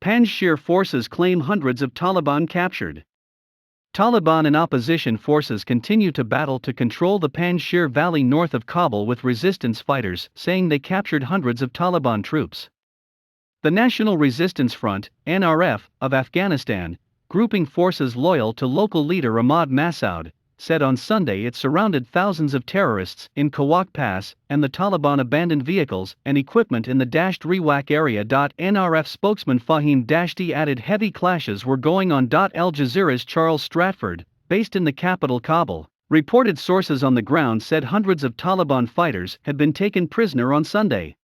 Panjshir forces claim hundreds of Taliban captured. Taliban and opposition forces continue to battle to control the Panjshir Valley north of Kabul, with resistance fighters saying they captured hundreds of Taliban troops. The National Resistance Front, NRF, of Afghanistan, grouping forces loyal to local leader Ahmad Massoud, said on Sunday it surrounded thousands of terrorists in Kawak Pass, and the Taliban abandoned vehicles and equipment in the Dashti area. NRF spokesman Fahim Dashti added heavy clashes were going on. Al Jazeera's Charles Stratford, based in the capital Kabul, reported sources on the ground said hundreds of Taliban fighters had been taken prisoner on Sunday.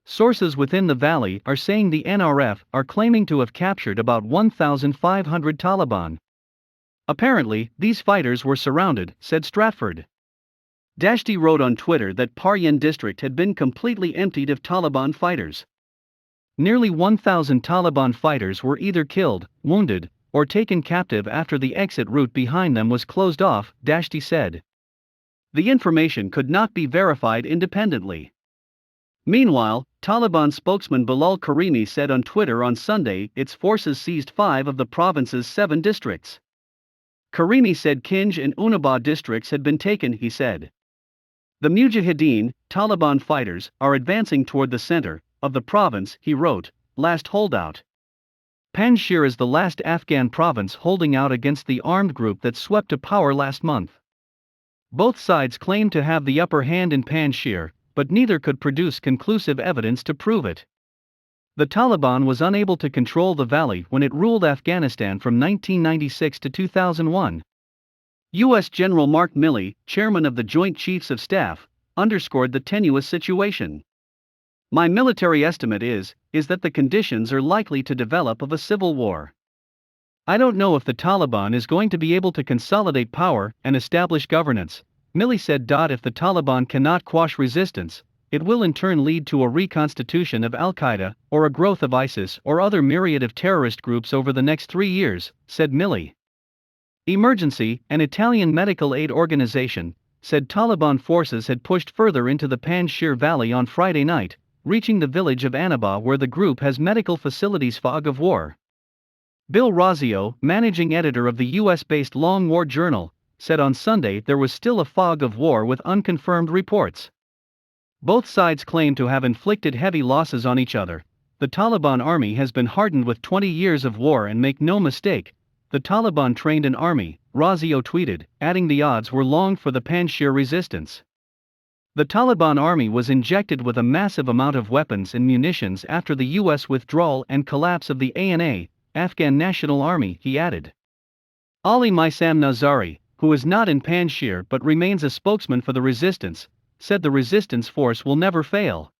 Sources within the valley are saying the NRF are claiming to have captured about 1,500 Taliban. Apparently, these fighters were surrounded, said Stratford. Dashti wrote on Twitter that Paryan district had been completely emptied of Taliban fighters. Nearly 1,000 Taliban fighters were either killed, wounded, or taken captive after the exit route behind them was closed off, Dashti said. The information could not be verified independently. Meanwhile, Taliban spokesman Bilal Karimi said on Twitter on Sunday its forces seized 5 of the province's 7 districts. Karimi said Kinj and Unabah districts had been taken, he said. The Mujahideen, Taliban fighters, are advancing toward the center of the province, he wrote. Last holdout. Panjshir is the last Afghan province holding out against the armed group that swept to power last month. Both sides claim to have the upper hand in Panjshir, but neither could produce conclusive evidence to prove it. The Taliban was unable to control the valley when it ruled Afghanistan from 1996 to 2001. U.S. General Mark Milley, chairman of the Joint Chiefs of Staff, underscored the tenuous situation. My military estimate is that the conditions are likely to develop of a civil war. I don't know if the Taliban is going to be able to consolidate power and establish governance, Milley said. If the Taliban cannot quash resistance, it will in turn lead to a reconstitution of Al-Qaeda, or a growth of ISIS or other myriad of terrorist groups over the next 3 years, said Milley. Emergency, an Italian medical aid organization, said Taliban forces had pushed further into the Panjshir Valley on Friday night, reaching the village of Anaba where the group has medical facilities. Fog of war. Bill Razio, managing editor of the US-based Long War Journal, said on Sunday there was still a fog of war with unconfirmed reports. Both sides claim to have inflicted heavy losses on each other. The Taliban army has been hardened with 20 years of war, and make no mistake, the Taliban trained an army, Razio tweeted, adding the odds were long for the Panjshir resistance. The Taliban army was injected with a massive amount of weapons and munitions after the US withdrawal and collapse of the ANA, Afghan National Army, he added. Ali Maisam Nazari, who is not in Panjshir but remains a spokesman for the resistance, said the resistance force will never fail.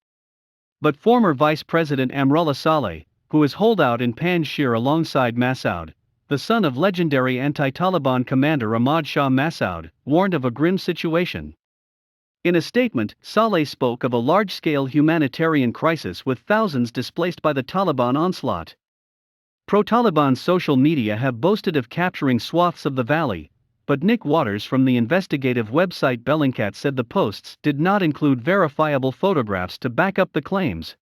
But former Vice President Amrullah Saleh, who is holdout in Panjshir alongside Massoud, the son of legendary anti-Taliban commander Ahmad Shah Massoud, warned of a grim situation. In a statement, Saleh spoke of a large-scale humanitarian crisis with thousands displaced by the Taliban onslaught. Pro-Taliban social media have boasted of capturing swaths of the valley, but Nick Waters from the investigative website Bellingcat said the posts did not include verifiable photographs to back up the claims.